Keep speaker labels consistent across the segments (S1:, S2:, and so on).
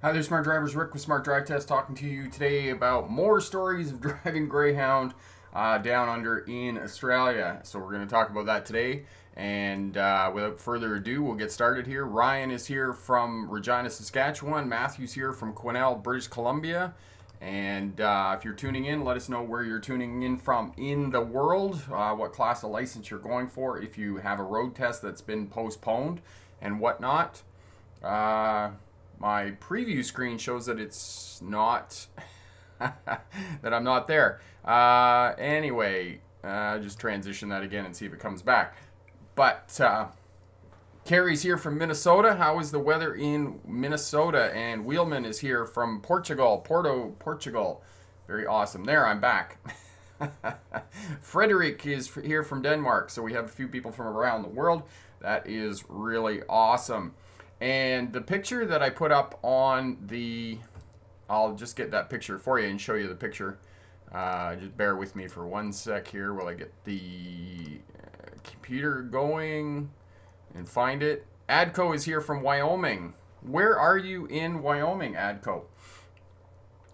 S1: Hi there, Smart Drivers. Rick with Smart Drive Test talking to you today about more stories of driving Greyhound down under in Australia. So we're going to talk about that today. And without further ado, we'll get started here. Ryan is here from Regina, Saskatchewan. Matthew's here from Quesnel, British Columbia. And if you're tuning in, let us know where you're tuning in from in the world, what class of license you're going for, if you have a road test that's been postponed, and whatnot. My preview screen shows that it's not, that I'm not there. Anyway, just transition that again and see if it comes back. But Carrie's here from Minnesota. How is the weather in Minnesota? And Wheelman is here from Portugal, Porto, Portugal. Very awesome. There, I'm back. Frederick is here from Denmark. So we have a few people from around the world. That is really awesome. And the picture that I put up on the, I'll just get that picture for you and show you the picture. Just bear with me for 1 sec here while I get the computer going and find it. Adco is here from Wyoming. Where are you in Wyoming, Adco?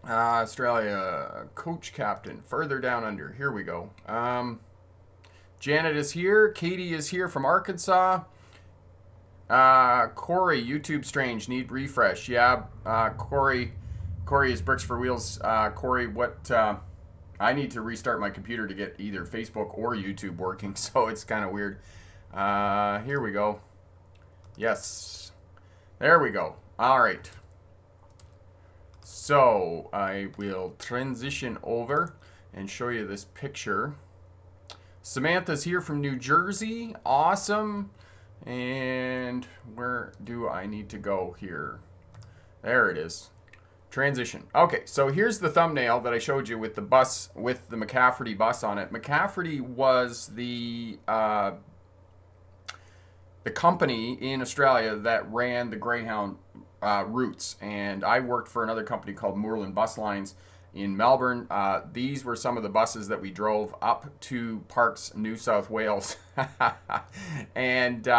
S1: Australia, coach captain, further down under. Here we go. Janet is here. Katie is here from Arkansas. Corey, YouTube Strange, need refresh. Yeah, Corey is Bricks for Wheels. Corey, what? I need to restart my computer to get either Facebook or YouTube working, so it's kind of weird. Here we go. Yes, there we go. All right. So I will transition over and show you this picture. Samantha's here from New Jersey. Awesome. And where do I need to go here? There it is. Transition. Okay, so here's the thumbnail that I showed you with the bus, with the McCafferty bus on it. McCafferty was the company in Australia that ran the Greyhound routes, and I worked for another company called Moorland Bus Lines in Melbourne. These were some of the buses that we drove up to Parks, New South Wales. And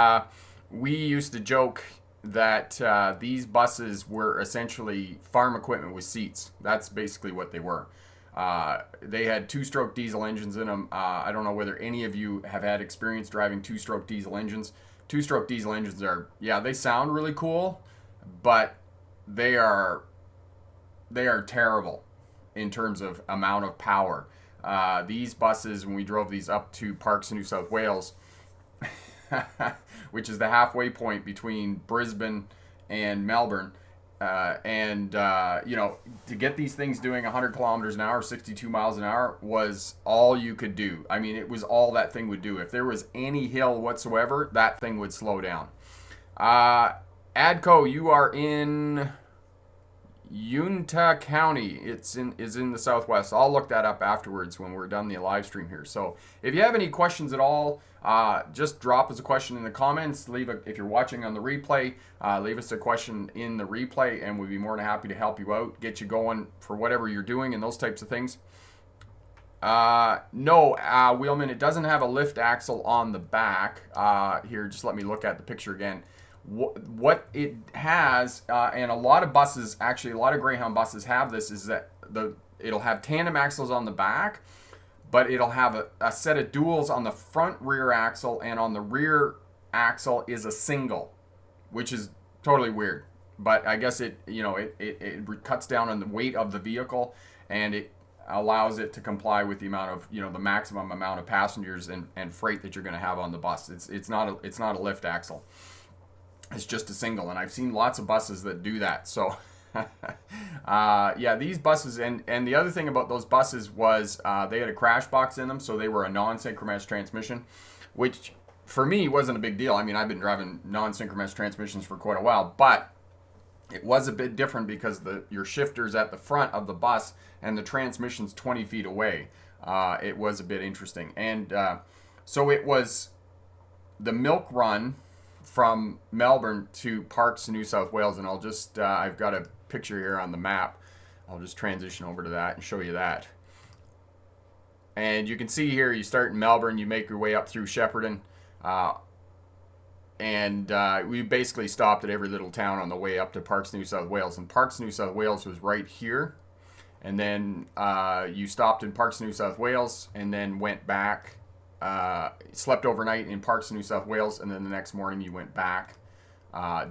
S1: we used to joke that these buses were essentially farm equipment with seats. That's basically what they were. They had two-stroke diesel engines in them. I don't know whether any of you have had experience driving two-stroke diesel engines. Two-stroke diesel engines are, yeah, they sound really cool, but they are terrible in terms of amount of power. These buses, when we drove these up to Parks, New South Wales, which is the halfway point between Brisbane and Melbourne, you know, to get these things doing 100 kilometers an hour, 62 miles an hour was all you could do. I mean, it was all that thing would do. If there was any hill whatsoever, that thing would slow down. Adco, you are in Uintah County. Is in the southwest. I'll look that up afterwards when we're done the live stream here. So if you have any questions at all, just drop us a question in the comments. If you're watching on the replay, leave us a question in the replay, and we'd be more than happy to help you out, get you going for whatever you're doing and those types of things. No, Wheelman, it doesn't have a lift axle on the back. Here, just let me look at the picture again. What it has, and a lot of buses, actually a lot of Greyhound buses have this, is that it'll have tandem axles on the back, but it'll have a set of duals on the front rear axle, and on the rear axle is a single, which is totally weird. But I guess it cuts down on the weight of the vehicle, and it allows it to comply with the amount of, the maximum amount of passengers and freight that you're going to have on the bus. It's not a lift axle. It's just a single, and I've seen lots of buses that do that. So, yeah, these buses, and the other thing about those buses was they had a crash box in them, so they were a non-synchronous transmission, which for me wasn't a big deal. I mean, I've been driving non-synchronous transmissions for quite a while, but it was a bit different because your shifter's at the front of the bus and the transmission's 20 feet away. It was a bit interesting, and so it was the milk run from Melbourne to Parks, New South Wales, and I'll just, I've got a picture here on the map. I'll just transition over to that and show you that. And you can see here, you start in Melbourne, you make your way up through Shepparton, and we basically stopped at every little town on the way up to Parks, New South Wales. And Parks, New South Wales was right here. And then you stopped in Parks, New South Wales, and then went back, slept overnight in Parks, New South Wales, and then the next morning you went back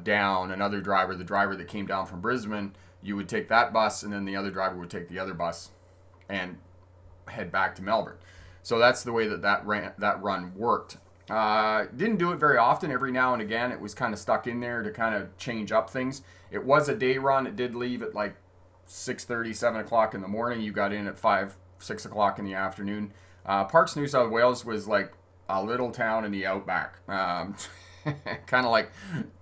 S1: down. Another driver, the driver that came down from Brisbane, you would take that bus, and then the other driver would take the other bus and head back to Melbourne. So that's the way that run worked. Didn't do it very often. Every now and again, it was kind of stuck in there to kind of change up things. It was a day run. It did leave at like 6:30, 7 o'clock in the morning. You got in at 5, 6 o'clock in the afternoon. Parks, New South Wales was like a little town in the outback, kind of like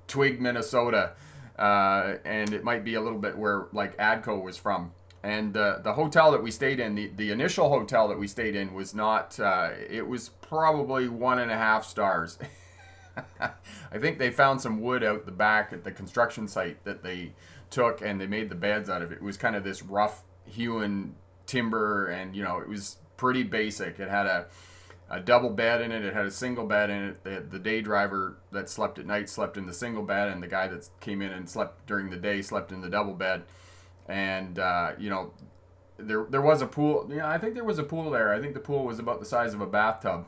S1: Twig, Minnesota, and it might be a little bit where like Adco was from. And the hotel that we stayed in, the initial hotel that we stayed in was not, it was probably 1.5 stars. I think they found some wood out the back at the construction site that they took, and they made the beds out of it. It was kind of this rough hewn timber, and it was pretty basic. It had a double bed in it. It had a single bed in it. The day driver that slept at night slept in the single bed, and the guy that came in and slept during the day slept in the double bed. And there was a pool. I think there was a pool there. I think the pool was about the size of a bathtub,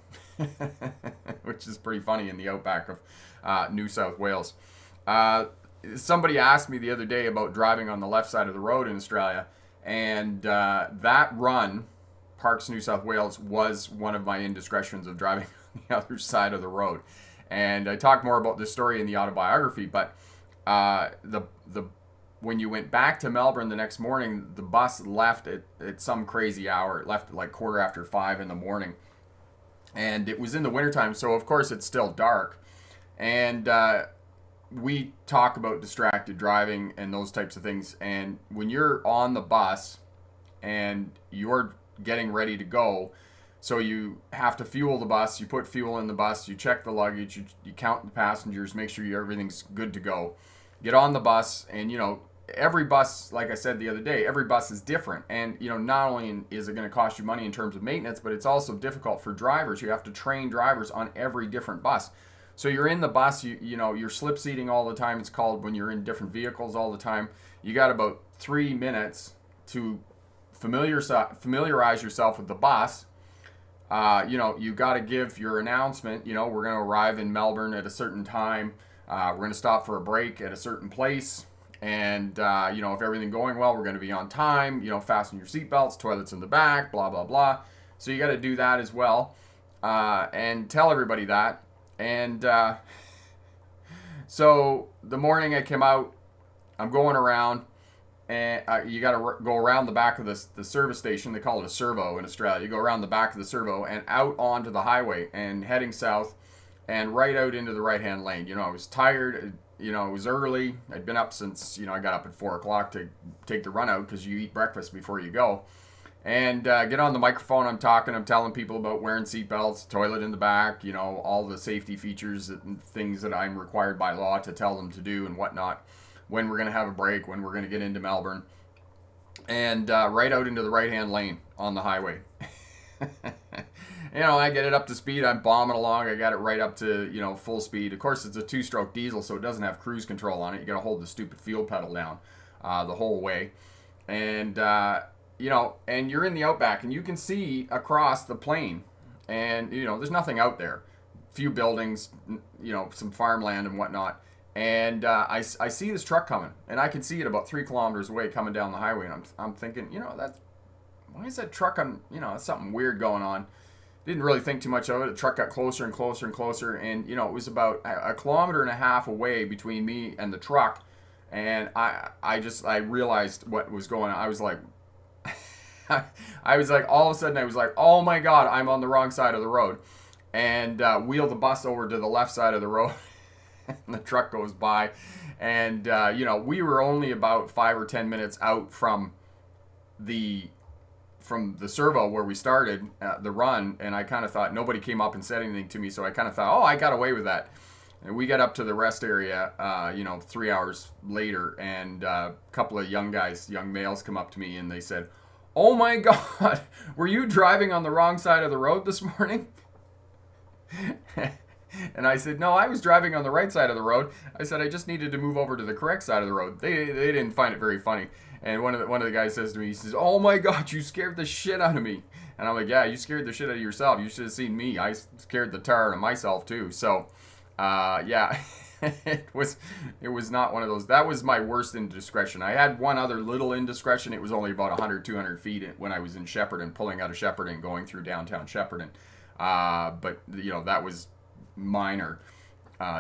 S1: which is pretty funny in the outback of New South Wales. Somebody asked me the other day about driving on the left side of the road in Australia, and that run, Parks, New South Wales, was one of my indiscretions of driving on the other side of the road. And I talk more about this story in the autobiography, but when you went back to Melbourne the next morning, the bus left at some crazy hour. It left at like 5:15 in the morning. And it was in the wintertime, so of course it's still dark. And we talk about distracted driving and those types of things. And when you're on the bus and you're getting ready to go, so you have to fuel the bus, you put fuel in the bus, you check the luggage, you count the passengers, make sure everything's good to go. Get on the bus, and every bus, like I said the other day, every bus is different. And, not only is it going to cost you money in terms of maintenance, but it's also difficult for drivers. You have to train drivers on every different bus. So you're in the bus, you're slip seating all the time. It's called when you're in different vehicles all the time. You got about 3 minutes to familiarize yourself with the bus. You got to give your announcement. We're going to arrive in Melbourne at a certain time. We're going to stop for a break at a certain place. And, if everything going well, we're going to be on time. Fasten your seatbelts, toilets in the back, blah, blah, blah. So you got to do that as well, and tell everybody that. And so the morning I came out, I'm going around, and you got to go around the back of the service station. They call it a servo in Australia. You go around the back of the servo and out onto the highway and heading south and right out into the right-hand lane. I was tired. It was early. I'd been up since, I got up at 4 o'clock to take the run out because you eat breakfast before you go. And get on the microphone, I'm telling people about wearing seatbelts, toilet in the back, all the safety features and things that I'm required by law to tell them to do and whatnot, when we're going to have a break, when we're going to get into Melbourne. And right out into the right-hand lane on the highway. I get it up to speed. I'm bombing along. I got it right up to, full speed. Of course, it's a 2-stroke diesel, so it doesn't have cruise control on it. You got to hold the stupid fuel pedal down the whole way. And, and you're in the outback, and you can see across the plain. And, there's nothing out there. Few buildings, some farmland and whatnot. And I see this truck coming, and I can see it about 3 kilometers away coming down the highway. And I'm thinking, why is that truck on, that's something weird going on. Didn't really think too much of it. The truck got closer and closer and closer, and it was about a kilometer and a half away between me and the truck, and I realized what was going on. I was like, all of a sudden I was like, oh my God, I'm on the wrong side of the road, and wheel the bus over to the left side of the road, and the truck goes by, and we were only about 5 or 10 minutes out from the servo where we started the run, and I kind of thought, nobody came up and said anything to me, so I kind of thought, I got away with that. And we got up to the rest area 3 hours later, and a couple of young males come up to me, and they said, oh my God, were you driving on the wrong side of the road this morning? And I said, no, I was driving on the right side of the road. I said, I just needed to move over to the correct side of the road. They didn't find it very funny. And one of the guys says to me, he says, oh my God, you scared the shit out of me. And I'm like, yeah, you scared the shit out of yourself. You should have seen me. I scared the tar out of myself too. So, yeah, it was not one of those. That was my worst indiscretion. I had one other little indiscretion. It was only about 100, 200 feet when I was in Shepparton, pulling out of Shepparton, going through downtown Shepparton. But, that was minor,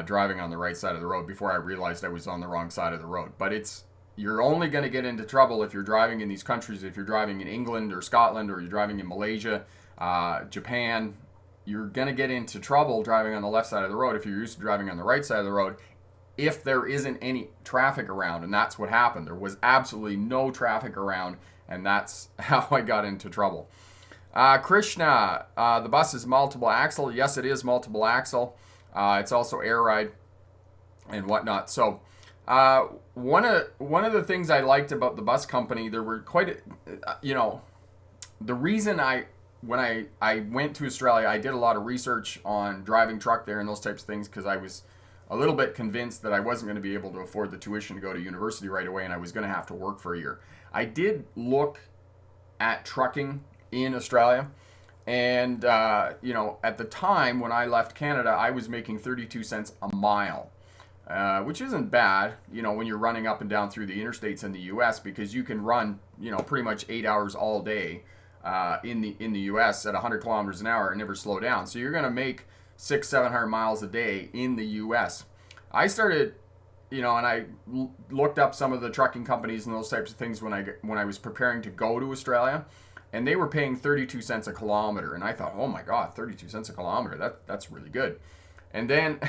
S1: driving on the right side of the road before I realized I was on the wrong side of the road. But you're only going to get into trouble if you're driving in these countries. If you're driving in England or Scotland, or you're driving in Malaysia, Japan, you're going to get into trouble driving on the left side of the road if you're used to driving on the right side of the road, if there isn't any traffic around. And that's what happened. There was absolutely no traffic around, and that's how I got into trouble. Krishna, the bus is multiple axle. Yes, it is multiple axle. It's also air ride and whatnot. So one of the things I liked about the bus company, there were the reason when I went to Australia, I did a lot of research on driving truck there and those types of things, because I was a little bit convinced that I wasn't going to be able to afford the tuition to go to university right away, and I was going to have to work for a year. I did look at trucking in Australia, and at the time when I left Canada, I was making 32 cents a mile, which isn't bad, when you're running up and down through the interstates in the U.S., because you can run, pretty much 8 hours all day in the U.S. at 100 kilometers an hour and never slow down. So you're going to make 600-700 miles a day in the U.S. I started, and I looked up some of the trucking companies and those types of things when I was preparing to go to Australia, and they were paying 32 cents a kilometer, and I thought, oh my God, 32 cents a kilometer, that's really good. And then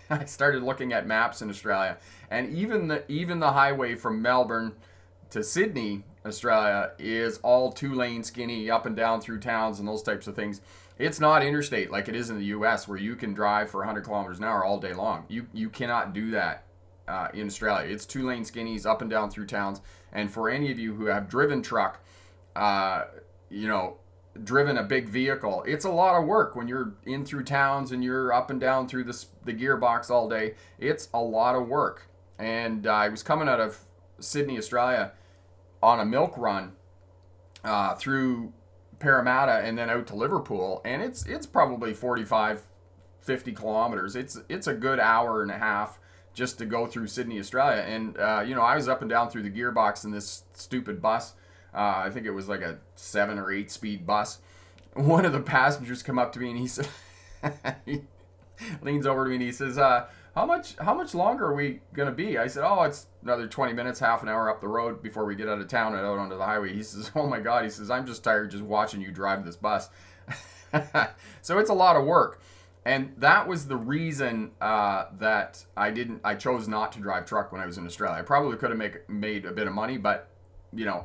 S1: I started looking at maps in Australia, and even the highway from Melbourne to Sydney, Australia, is all 2-lane skinny, up and down through towns and those types of things. It's not interstate like it is in the U.S., where you can drive for 100 kilometers an hour all day long. You cannot do that in Australia. It's 2-lane skinnies, up and down through towns. And for any of you who have driven truck, driven a big vehicle, it's a lot of work when you're in through towns and you're up and down through the gearbox all day. It's a lot of work. And I was coming out of Sydney, Australia, on a milk run through Parramatta and then out to Liverpool, and it's probably 45, 50 kilometers. It's a good hour and a half just to go through Sydney, Australia. And I was up and down through the gearbox in this stupid bus. I think it was like a 7 or 8 speed bus. One of the passengers come up to me and he said, he leans over to me and he says, how much longer are we gonna be? I said, oh, it's another 20 minutes, half an hour up the road before we get out of town and out onto the highway. He says, oh my God, he says, I'm just tired just watching you drive this bus. So it's a lot of work. And that was the reason that I chose not to drive truck when I was in Australia. I probably could have made a bit of money, but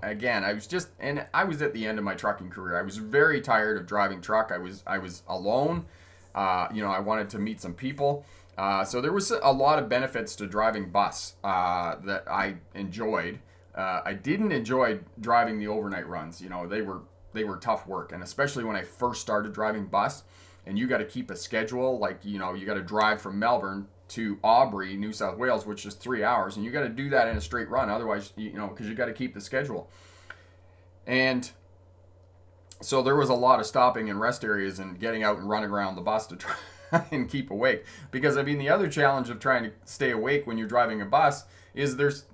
S1: again, I was at the end of my trucking career. I was very tired of driving truck. I was alone. I wanted to meet some people. So there was a lot of benefits to driving bus that I enjoyed. I didn't enjoy driving the overnight runs. They were tough work, and especially when I first started driving bus, and you got to keep a schedule. Like you got to drive from Melbourne to Albury, New South Wales, which is 3 hours, and you got to do that in a straight run. Otherwise, because you got to keep the schedule. And so there was a lot of stopping in rest areas and getting out and running around the bus to try and keep awake. Because the other challenge of trying to stay awake when you're driving a bus is there's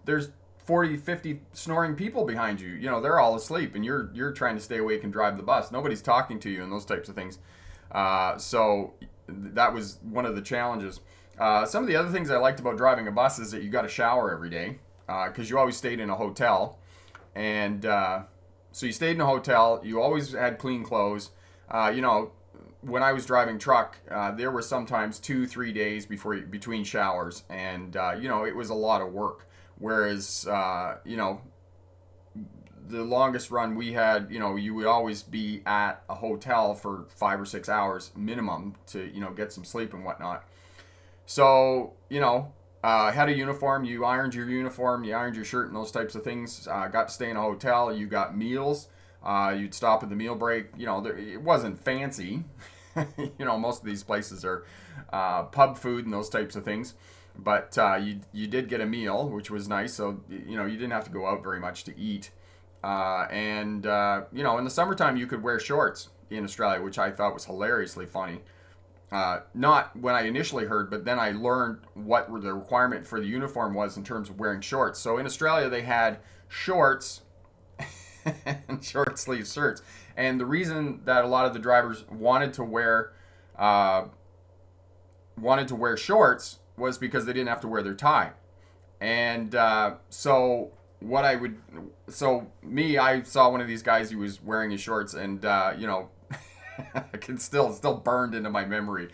S1: 40, 50 snoring people behind you. They're all asleep, and you're trying to stay awake and drive the bus. Nobody's talking to you and those types of things. So that was one of the challenges. Some of the other things I liked about driving a bus is that you got to shower every day, because you always stayed in a hotel. And so you stayed in a hotel. You always had clean clothes. When I was driving truck, there were sometimes 2-3 days between showers, and it was a lot of work. Whereas the longest run we had, you would always be at a hotel for 5 or 6 hours minimum to get some sleep and whatnot. So had a uniform. You ironed your uniform, you ironed your shirt, and those types of things. Got to stay in a hotel. You got meals. You'd stop at the meal break. It wasn't fancy. Most of these places are pub food and those types of things. But you did get a meal, which was nice. So, you didn't have to go out very much to eat. In the summertime, you could wear shorts in Australia, which I thought was hilariously funny. Not when I initially heard, but then I learned what the requirement for the uniform was in terms of wearing shorts. So in Australia, they had shorts and short sleeve shirts. And the reason that a lot of the drivers uh, wanted to wear shorts was because they didn't have to wear their tie. And what I would, so me, I saw one of these guys. He was wearing his shorts, and I can still burned into my memory.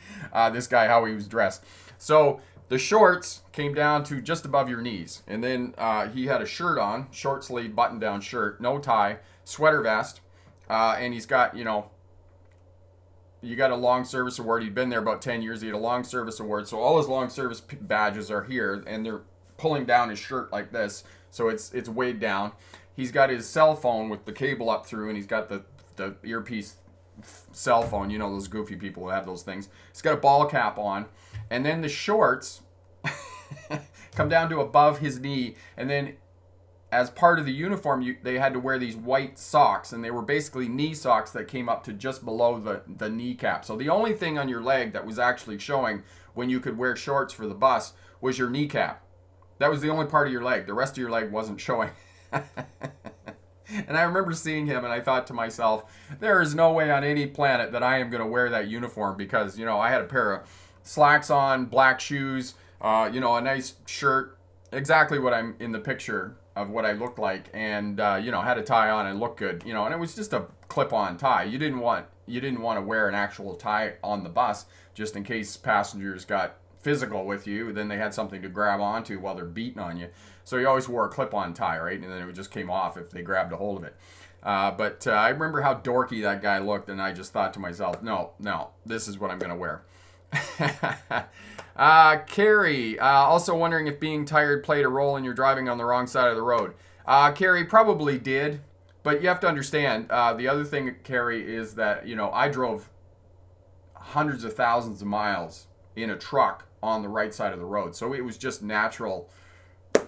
S1: This guy, how he was dressed. So the shorts came down to just above your knees, and then he had a shirt on, short sleeve button down shirt, no tie, sweater vest, and he's got you got a long service award. He'd been there about 10 years. He had a long service award, so all his long service badges are here, and they're pulling down his shirt like this, so it's weighed down. He's got his cell phone with the cable up through, and he's got the earpiece cell phone. Those goofy people who have those things. He's got a ball cap on, and then the shorts come down to above his knee, and then as part of the uniform, they had to wear these white socks, and they were basically knee socks that came up to just below the kneecap. So the only thing on your leg that was actually showing when you could wear shorts for the bus was your kneecap. That was the only part of your leg. The rest of your leg wasn't showing. And I remember seeing him, and I thought to myself, there is no way on any planet that I am going to wear that uniform, because, I had a pair of slacks on, black shoes, a nice shirt, exactly what I'm in the picture of what I looked like, and, had a tie on and looked good, and it was just a clip-on tie. You didn't want to wear an actual tie on the bus, just in case passengers got physical with you, then they had something to grab onto while they're beating on you. So you always wore a clip-on tie, right? And then it just came off if they grabbed a hold of it. But I remember how dorky that guy looked, and I just thought to myself, no, this is what I'm going to wear. Carrie, also wondering if being tired played a role in your driving on the wrong side of the road. Carrie, probably did, but you have to understand, the other thing, Carrie, is that, I drove hundreds of thousands of miles in a truck on the right side of the road. So it was just natural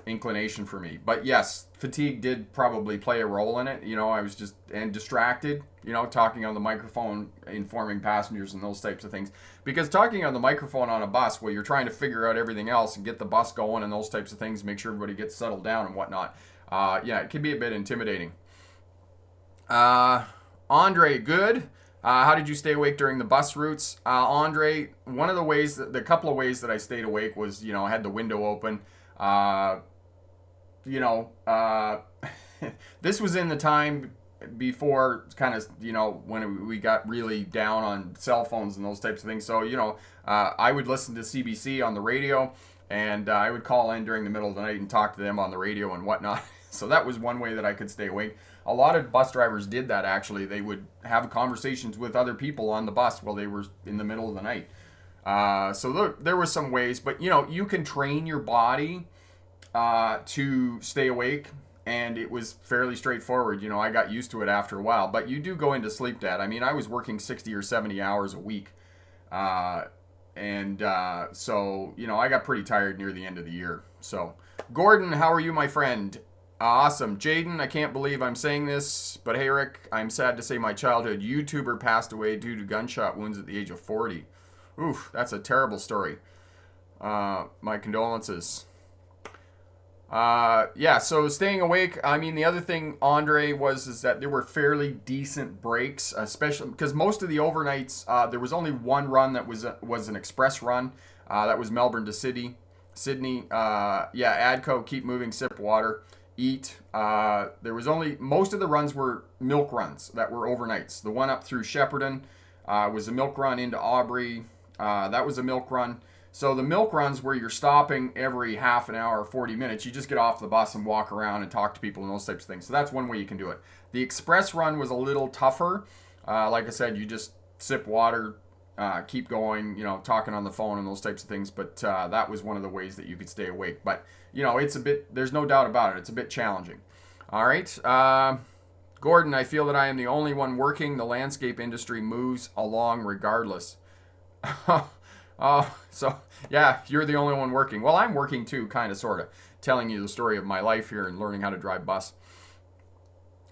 S1: inclination for me. But yes, fatigue did probably play a role in it. I was just distracted, talking on the microphone, informing passengers and those types of things. Because talking on the microphone on a bus where you're trying to figure out everything else and get the bus going and those types of things, make sure everybody gets settled down and whatnot, it can be a bit intimidating. Andre, good. How did you stay awake during the bus routes? Andre, the couple of ways that I stayed awake was, I had the window open. This was in the time before kind of, when we got really down on cell phones and those types of things. So, I would listen to CBC on the radio, and I would call in during the middle of the night and talk to them on the radio and whatnot. So that was one way that I could stay awake. A lot of bus drivers did that, actually. They would have conversations with other people on the bus while they were in the middle of the night. So there were some ways, but you can train your body to stay awake, and it was fairly straightforward. I got used to it after a while, but you do go into sleep debt. I mean, I was working 60 or 70 hours a week. So, I got pretty tired near the end of the year. So, Gordon, how are you, my friend? Awesome. Jaden, I can't believe I'm saying this, but hey, Rick, I'm sad to say my childhood YouTuber passed away due to gunshot wounds at the age of 40. Oof, that's a terrible story. My condolences. So staying awake, I mean, the other thing, Andre, is that there were fairly decent breaks, especially because most of the overnights, there was only one run that was an express run. That was Melbourne to Sydney. Adco, keep moving, sip water, eat. Most of the runs were milk runs that were overnights. The one up through Shepparton was a milk run into Aubrey. That was a milk run. So the milk runs where you're stopping every half an hour, 40 minutes, you just get off the bus and walk around and talk to people and those types of things. So that's one way you can do it. The express run was a little tougher. Like I said, you just sip water, keep going, talking on the phone and those types of things. But that was one of the ways that you could stay awake. But, there's no doubt about it. It's a bit challenging. All right. Gordon, I feel that I am the only one working. The landscape industry moves along regardless. So yeah, you're the only one working. Well, I'm working too, kind of, sort of, telling you the story of my life here and learning how to drive bus.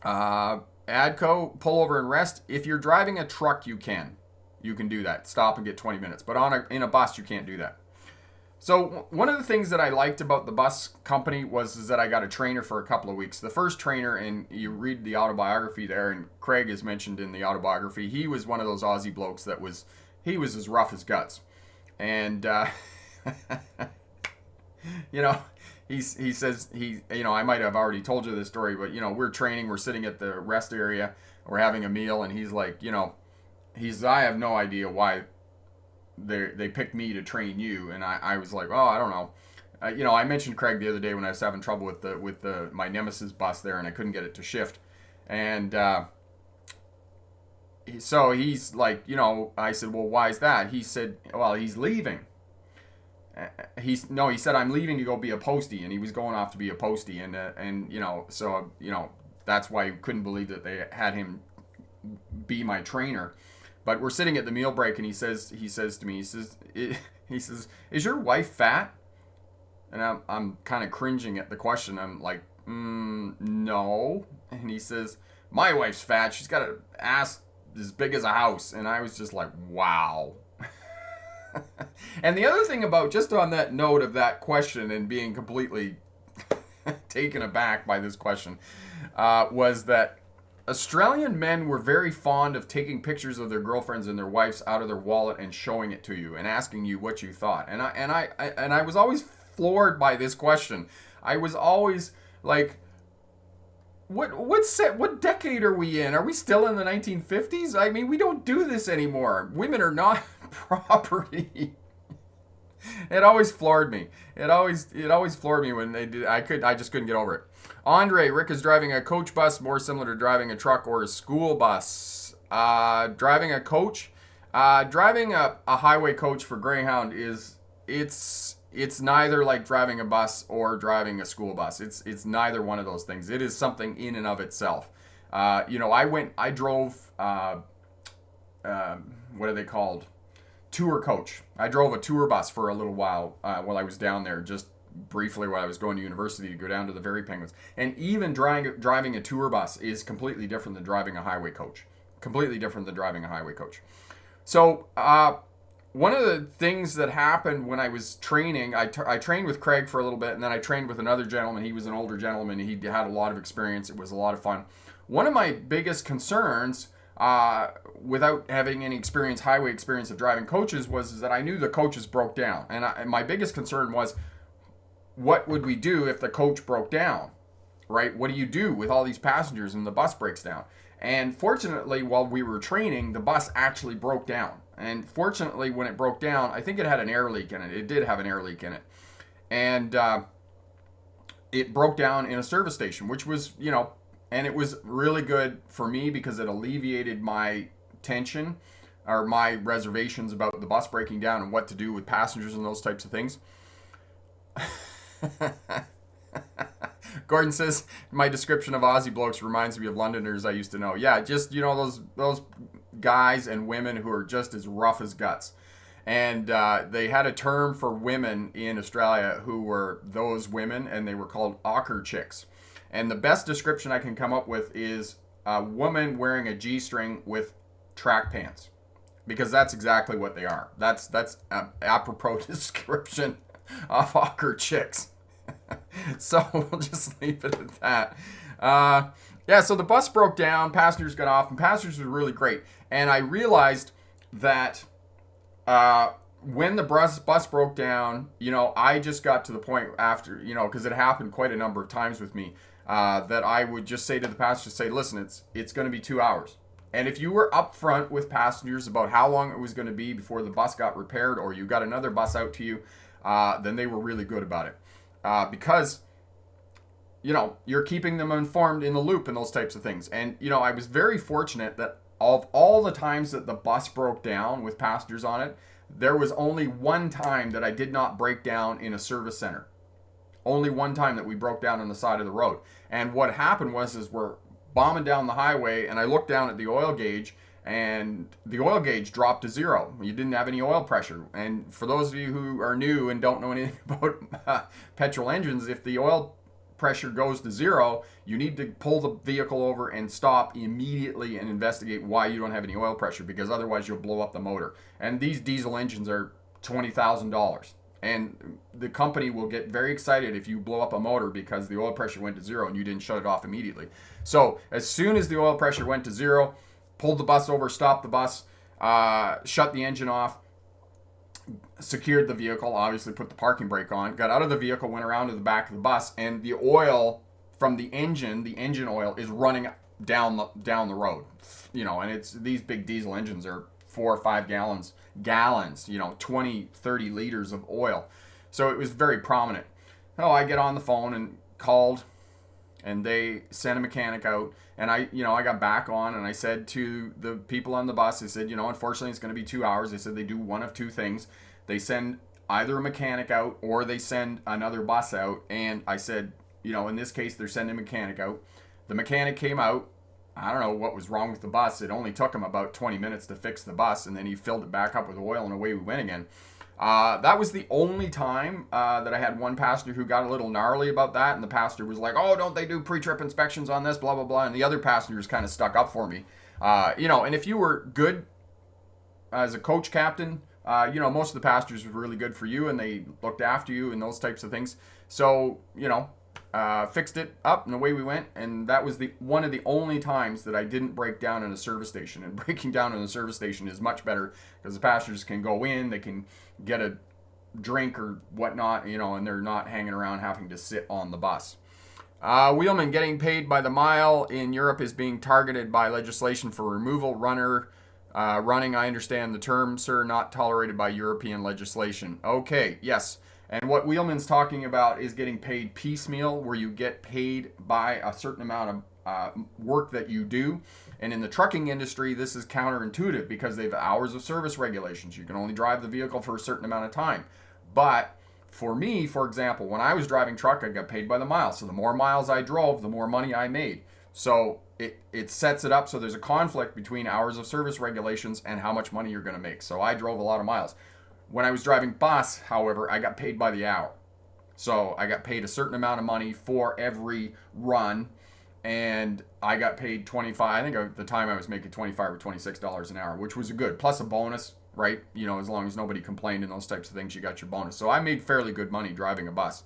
S1: Adco, pull over and rest. If you're driving a truck, you can do that. Stop and get 20 minutes. But in a bus, you can't do that. So one of the things that I liked about the bus company was that I got a trainer for a couple of weeks. The first trainer, and you read the autobiography there, and Craig is mentioned in the autobiography. He was one of those Aussie blokes that was as rough as guts, and you know, he says I might have already told you this story, but we're training, we're sitting at the rest area, we're having a meal, and he's like, I have no idea why they picked me to train you. And I was like, oh, I don't know. I mentioned Craig the other day when I was having trouble with my Nemesis bus there, and I couldn't get it to shift. And so he's like, I said, well, why is that? He said, well, he's leaving. He said, I'm leaving to go be a postie, and he was going off to be a postie, and so that's why he couldn't believe that they had him be my trainer. But we're sitting at the meal break, and he says to me, he says, is your wife fat? And I'm kind of cringing at the question. I'm like, no. And he says, my wife's fat. She's got an ass as big as a house. And I was just like, wow. And the other thing about, just on that note of that question and being completely taken aback by this question, was that Australian men were very fond of taking pictures of their girlfriends and their wives out of their wallet and showing it to you and asking you what you thought. And I was always floored by this question. I was always like, what decade are we in? Are we still in the 1950s? I mean, we don't do this anymore. Women are not property. It always floored me. It always floored me when they did. I just couldn't get over it. Andre, Rick is driving a coach bus, more similar to driving a truck or a school bus. Driving a coach, driving a highway coach for Greyhound it's neither like driving a bus or driving a school bus. It's neither one of those things. It is something in and of itself. I drove, what are they called? Tour coach. I drove a tour bus for a little while I was down there, just briefly while I was going to university to go down to the Very Penguins. And even driving a tour bus is completely different than driving a highway coach. Completely different than driving a highway coach. So one of the things that happened when I was training, I trained with Craig for a little bit, and then I trained with another gentleman. He was an older gentleman. He had a lot of experience. It was a lot of fun. One of my biggest concerns, without having any highway experience of driving coaches, was that I knew the coaches broke down. And my biggest concern was, what would we do if the coach broke down, right? What do you do with all these passengers and the bus breaks down? And fortunately, while we were training, the bus actually broke down. And fortunately, when it broke down, I think it had an air leak in it. It did have an air leak in it. And it broke down in a service station, which was, and it was really good for me because it alleviated my tension or my reservations about the bus breaking down and what to do with passengers and those types of things. Gordon says, my description of Aussie blokes reminds me of Londoners I used to know. Yeah, just, those guys and women who are just as rough as guts. And they had a term for women in Australia who were those women, and they were called ochre chicks. And the best description I can come up with is a woman wearing a G-string with track pants. Because that's exactly what they are. That's an apropos description of ochre chicks. So we'll just leave it at that. So the bus broke down, passengers got off, and passengers were really great. And I realized that when the bus broke down, I just got to the point after, because it happened quite a number of times with me, that I would just say to the passengers, listen, it's going to be 2 hours. And if you were upfront with passengers about how long it was going to be before the bus got repaired or you got another bus out to you, then they were really good about it. Because, you're keeping them informed in the loop and those types of things. And, I was very fortunate that of all the times that the bus broke down with passengers on it, there was only one time that I did not break down in a service center. Only one time that we broke down on the side of the road. And what happened was we're bombing down the highway, and I looked down at the oil gauge, and the oil gauge dropped to zero. You didn't have any oil pressure. And for those of you who are new and don't know anything about petrol engines, if the oil pressure goes to zero, you need to pull the vehicle over and stop immediately and investigate why you don't have any oil pressure, because otherwise you'll blow up the motor. And these diesel engines are $20,000. And the company will get very excited if you blow up a motor because the oil pressure went to zero and you didn't shut it off immediately. So as soon as the oil pressure went to zero, pulled the bus over, stopped the bus, shut the engine off, secured the vehicle, obviously put the parking brake on, got out of the vehicle, went around to the back of the bus, and the oil from the engine oil is running down the road. And it's these big diesel engines are 4 or 5 gallons, 20, 30 liters of oil. So it was very prominent. Oh, I get on the phone and called, and they sent a mechanic out. And I got back on, and I said to the people on the bus, I said, unfortunately it's going to be 2 hours. They said they do one of two things. They send either a mechanic out or they send another bus out. And I said, in this case, they're sending a mechanic out. The mechanic came out. I don't know what was wrong with the bus. It only took him about 20 minutes to fix the bus, and then he filled it back up with oil, and away we went again. That was the only time that I had one passenger who got a little gnarly about that, and the passenger was like, "Oh, don't they do pre-trip inspections on this, blah, blah, blah," and the other passengers kind of stuck up for me. And if you were good as a coach captain, most of the passengers were really good for you, and they looked after you and those types of things. So, fixed it up, and away we went. And that was one of the only times that I didn't break down in a service station. And breaking down in a service station is much better because the passengers can go in, they can get a drink or whatnot, and they're not hanging around having to sit on the bus. Wheelman getting paid by the mile in Europe is being targeted by legislation for removal. Running, I understand the term, sir, not tolerated by European legislation. Okay, yes. And what Wheelman's talking about is getting paid piecemeal, where you get paid by a certain amount of work that you do. And in the trucking industry, this is counterintuitive because they have hours of service regulations. You can only drive the vehicle for a certain amount of time. But for me, for example, when I was driving truck, I got paid by the mile. So the more miles I drove, the more money I made. So it sets it up so there's a conflict between hours of service regulations and how much money you're going to make. So I drove a lot of miles. When I was driving bus, however, I got paid by the hour. So I got paid a certain amount of money for every run, and I got paid 25. I think at the time I was making $25 or $26 an hour, which was good, plus a bonus, right? As long as nobody complained and those types of things, you got your bonus. So I made fairly good money driving a bus.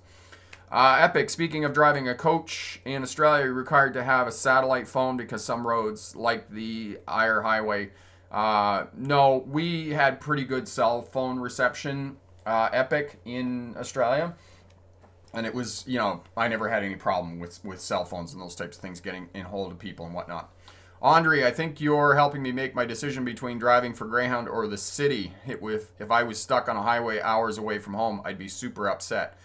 S1: Epic, speaking of driving a coach, in Australia, you're required to have a satellite phone because some roads, like the Eyre Highway, no, we had pretty good cell phone reception, Epic, in Australia. And it was, I never had any problem with cell phones and those types of things getting in hold of people and whatnot. Andre, I think you're helping me make my decision between driving for Greyhound or the city. If I was stuck on a highway hours away from home, I'd be super upset.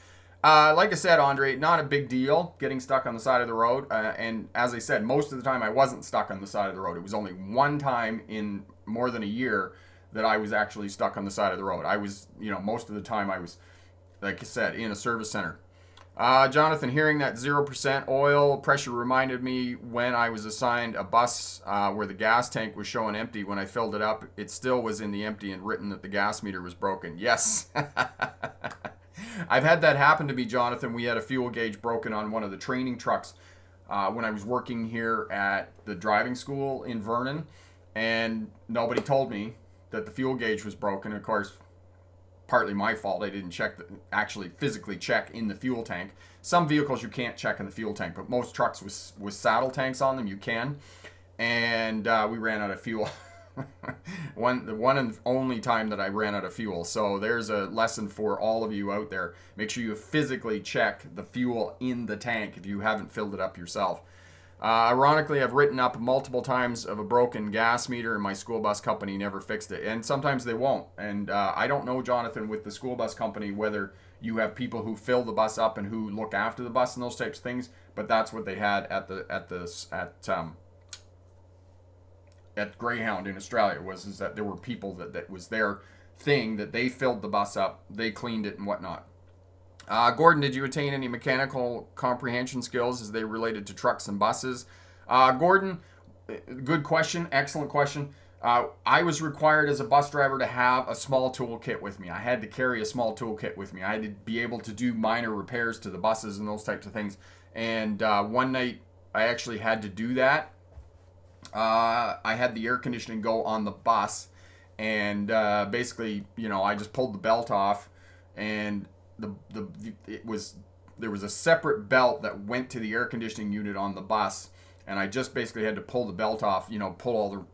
S1: Like I said, Andre, not a big deal getting stuck on the side of the road. And as I said, most of the time I wasn't stuck on the side of the road. It was only one time in more than a year that I was actually stuck on the side of the road. I was, most of the time I was, like I said, in a service center. Jonathan, hearing that 0% oil pressure reminded me when I was assigned a bus where the gas tank was showing empty. When I filled it up, it still was in the empty and written that the gas meter was broken. Yes. I've had that happen to me, Jonathan. We had a fuel gauge broken on one of the training trucks when I was working here at the driving school in Vernon, and nobody told me that the fuel gauge was broken. Of course, partly my fault. I didn't actually physically check in the fuel tank. Some vehicles you can't check in the fuel tank, but most trucks with saddle tanks on them, you can. And we ran out of fuel. The one and only time that I ran out of fuel. So there's a lesson for all of you out there. Make sure you physically check the fuel in the tank if you haven't filled it up yourself. Ironically, I've written up multiple times of a broken gas meter, and my school bus company never fixed it. And sometimes they won't. And I don't know, Jonathan, with the school bus company, whether you have people who fill the bus up and who look after the bus and those types of things. But that's what they had at Greyhound in Australia, is that there were people that was their thing, that they filled the bus up, they cleaned it and whatnot. Gordon, did you attain any mechanical comprehension skills as they related to trucks and buses? Gordon, good question. Excellent question. I was required as a bus driver to have a small toolkit with me. I had to carry a small toolkit with me. I had to be able to do minor repairs to the buses and those types of things. And one night I actually had to do that. I had the air conditioning go on the bus, and basically, I just pulled the belt off, and there was a separate belt that went to the air conditioning unit on the bus, and I just basically had to pull the belt off, pull all the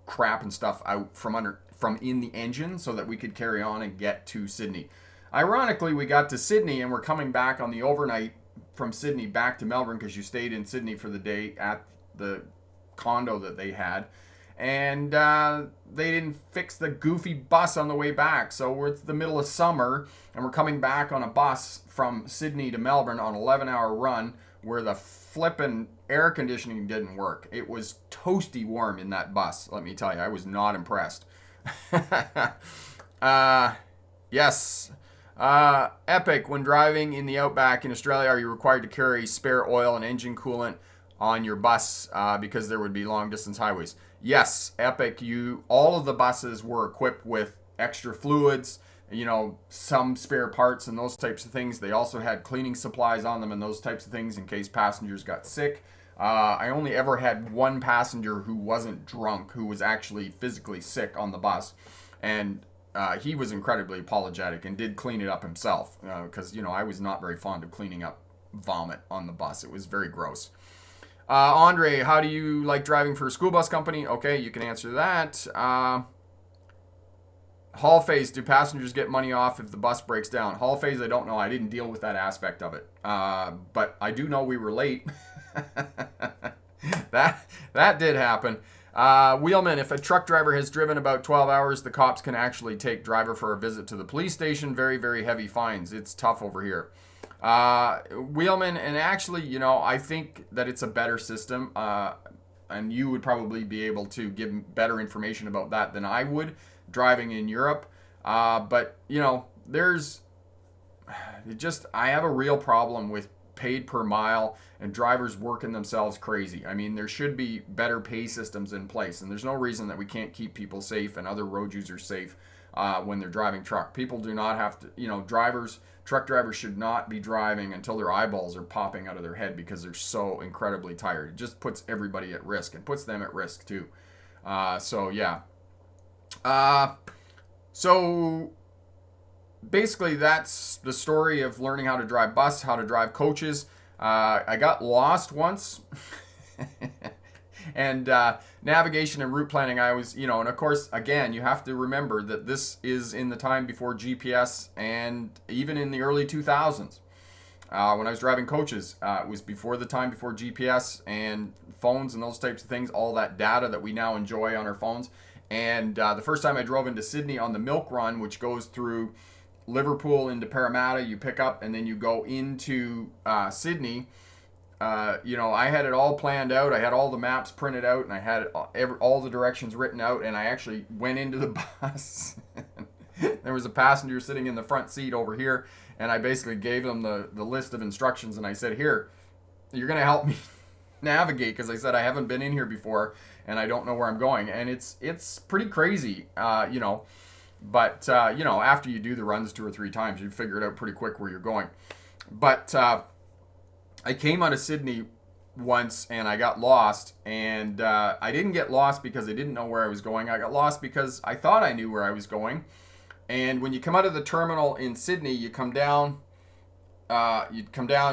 S1: crap and stuff out from in the engine so that we could carry on and get to Sydney. Ironically, we got to Sydney and we're coming back on the overnight from Sydney back to Melbourne, because you stayed in Sydney for the day at the condo that they had, and they didn't fix the goofy bus on the way back. So it's the middle of summer and we're coming back on a bus from Sydney to Melbourne on an 11-hour run where the flippin' air conditioning didn't work. It was toasty warm in that bus, let me tell you. I was not impressed. Yes. Epic, when driving in the outback in Australia, are you required to carry spare oil and engine coolant on your bus because there would be long distance highways? Yes, Epic, all of the buses were equipped with extra fluids, some spare parts and those types of things. They also had cleaning supplies on them and those types of things in case passengers got sick. I only ever had one passenger who wasn't drunk, who was actually physically sick on the bus, and he was incredibly apologetic and did clean it up himself, because I was not very fond of cleaning up vomit on the bus. It was very gross. Andre, how do you like driving for a school bus company? Okay, you can answer that. Hall phase, do passengers get money off if the bus breaks down? Hall phase, I don't know. I didn't deal with that aspect of it. But I do know we were late. That did happen. Wheelman, if a truck driver has driven about 12 hours, the cops can actually take driver for a visit to the police station. Very, very heavy fines. It's tough over here. Wheelman, and actually, I think that it's a better system. And you would probably be able to give better information about that than I would, driving in Europe. But I have a real problem with paid per mile and drivers working themselves crazy. I mean, there should be better pay systems in place, and there's no reason that we can't keep people safe and other road users safe when they're driving truck. People do not have to, truck drivers should not be driving until their eyeballs are popping out of their head because they're so incredibly tired. It just puts everybody at risk and puts them at risk too. So basically that's the story of learning how to drive bus, how to drive coaches. I got lost once. And navigation and route planning, I was, and of course, again, you have to remember that this is in the time before GPS and even in the early 2000s. When I was driving coaches, it was before the time before GPS and phones and those types of things, all that data that we now enjoy on our phones. And the first time I drove into Sydney on the Milk Run, which goes through Liverpool into Parramatta, you pick up and then you go into Sydney. I had it all planned out. I had all the maps printed out and I had all the directions written out, and I actually went into the bus. There was a passenger sitting in the front seat over here, and I basically gave them the list of instructions, and I said, here, you're going to help me navigate, because I said I haven't been in here before and I don't know where I'm going. And it's pretty crazy, but after you do the runs 2 or 3 times, you figure it out pretty quick where you're going. But I came out of Sydney once and I got lost, and I didn't get lost because I didn't know where I was going. I got lost because I thought I knew where I was going. And when you come out of the terminal in Sydney, you come down,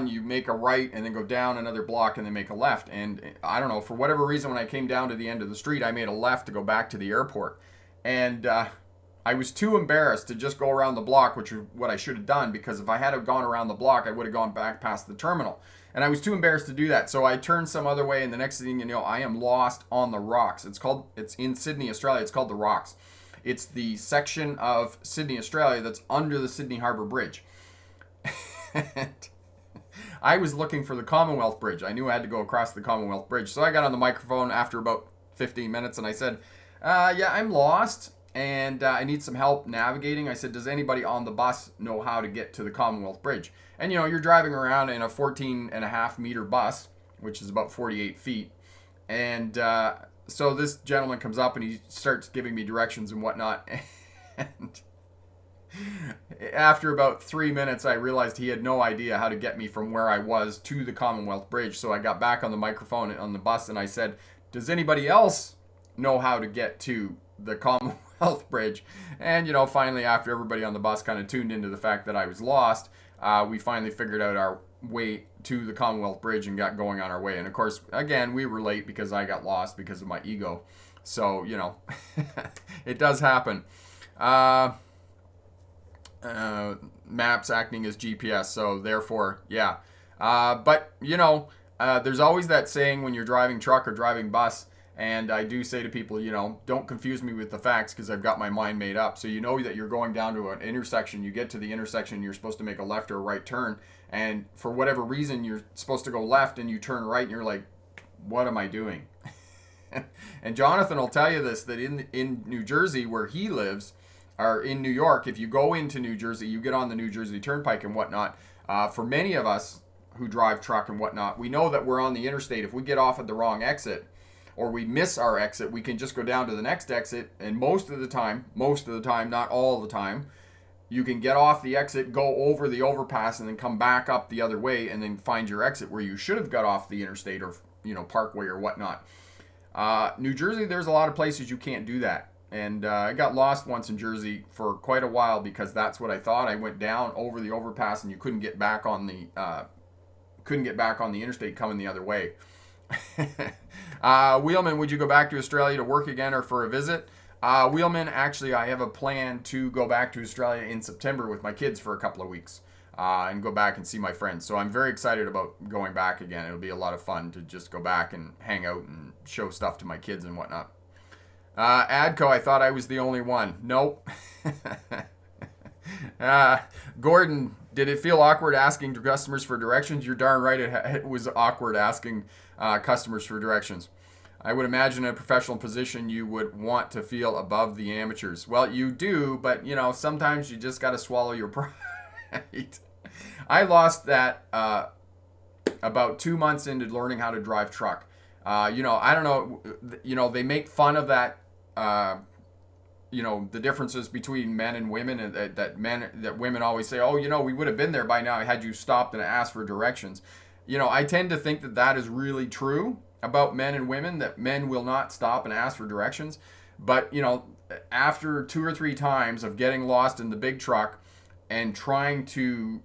S1: you make a right and then go down another block and then make a left. And I don't know, for whatever reason, when I came down to the end of the street, I made a left to go back to the airport. And I was too embarrassed to just go around the block, which is what I should have done, because if I had have gone around the block, I would have gone back past the terminal. And I was too embarrassed to do that. So I turned some other way, and the next thing you know, I am lost on the rocks. It's in Sydney, Australia. It's called the Rocks. It's the section of Sydney, Australia that's under the Sydney Harbour Bridge. And I was looking for the Commonwealth Bridge. I knew I had to go across the Commonwealth Bridge. So I got on the microphone after about 15 minutes and I said, yeah, I'm lost and I need some help navigating. I said, does anybody on the bus know how to get to the Commonwealth Bridge? And you're driving around in a 14.5 meter bus, which is about 48 feet. And so this gentleman comes up and he starts giving me directions and whatnot. And after about 3 minutes, I realized he had no idea how to get me from where I was to the Commonwealth Bridge. So I got back on the microphone on the bus and I said, does anybody else know how to get to the Commonwealth Bridge? And, finally, after everybody on the bus kind of tuned into the fact that I was lost, we finally figured out our way to the Commonwealth Bridge and got going on our way. And of course, again, we were late because I got lost because of my ego. So, it does happen. Maps acting as GPS, so therefore, yeah. But, there's always that saying when you're driving truck or driving bus, and I do say to people, don't confuse me with the facts because I've got my mind made up. So you know that you're going down to an intersection, you get to the intersection, you're supposed to make a left or a right turn, and for whatever reason, you're supposed to go left and you turn right, and you're like, what am I doing? And Jonathan will tell you this, that in New Jersey, where he lives, or in New York, if you go into New Jersey, you get on the New Jersey Turnpike and whatnot. For many of us who drive truck and whatnot, we know that we're on the interstate. If we get off at the wrong exit or we miss our exit, we can just go down to the next exit. And most of the time, not all the time, you can get off the exit, go over the overpass, and then come back up the other way and then find your exit where you should have got off the interstate or, parkway or whatnot. New Jersey, there's a lot of places you can't do that. And I got lost once in Jersey for quite a while because that's what I thought. I went down over the overpass and you couldn't get back on the interstate coming the other way. Wheelman, would you go back to Australia to work again or for a visit? Wheelman, actually, I have a plan to go back to Australia in September with my kids for a couple of weeks and go back and see my friends. So I'm very excited about going back again. It'll be a lot of fun to just go back and hang out and show stuff to my kids and whatnot. Adco, I thought I was the only one. Nope. Gordon, did it feel awkward asking customers for directions? You're darn right it was awkward asking customers for directions. I would imagine in a professional position you would want to feel above the amateurs. Well, you do, but sometimes you just got to swallow your pride. I lost that about 2 months into learning how to drive truck. I don't know, they make fun of that, the differences between men and women, and that women always say, oh, we would have been there by now had you stopped and asked for directions. I tend to think that is really true about men and women, that men will not stop and ask for directions. But, after 2 or 3 times of getting lost in the big truck and trying to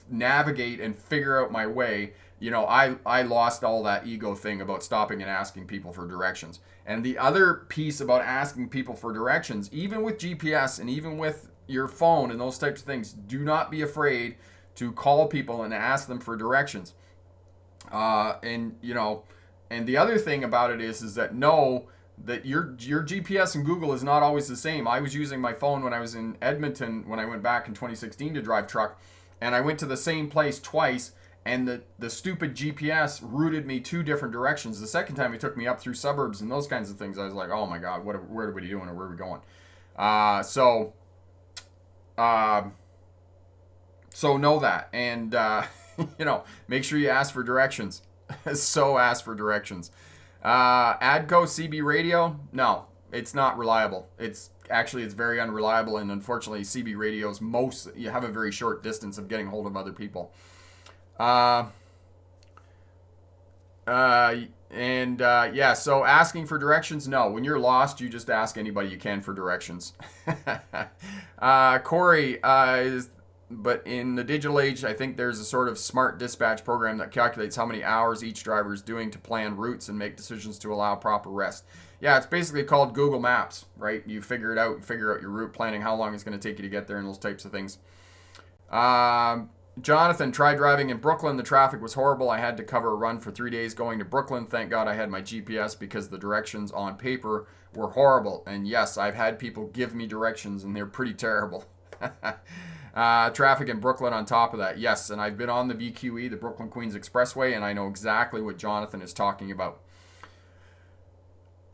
S1: navigate and figure out my way, I lost all that ego thing about stopping and asking people for directions. And the other piece about asking people for directions, even with GPS and even with your phone and those types of things, do not be afraid to call people and ask them for directions. And the other thing about it is that know that your GPS and Google is not always the same. I was using my phone when I was in Edmonton when I went back in 2016 to drive truck, and I went to the same place twice, and the stupid GPS routed me 2 different directions. The second time it took me up through suburbs and those kinds of things. I was like, oh my God, where are we doing, or where are we going? So know that, and make sure you ask for directions. So ask for directions. Adco CB radio, no, it's not reliable. It's very unreliable, and unfortunately CB radios, you have a very short distance of getting hold of other people. So asking for directions, no. When you're lost, you just ask anybody you can for directions. Corey, but in the digital age, I think there's a sort of smart dispatch program that calculates how many hours each driver is doing to plan routes and make decisions to allow proper rest. Yeah, it's basically called Google Maps, right? You figure out your route planning, how long it's going to take you to get there, and those types of things. Jonathan, tried driving in Brooklyn. The traffic was horrible. I had to cover a run for 3 days going to Brooklyn. Thank God I had my GPS because the directions on paper were horrible. And yes, I've had people give me directions and they're pretty terrible. Traffic in Brooklyn on top of that. Yes, and I've been on the VQE, the Brooklyn Queens Expressway, and I know exactly what Jonathan is talking about.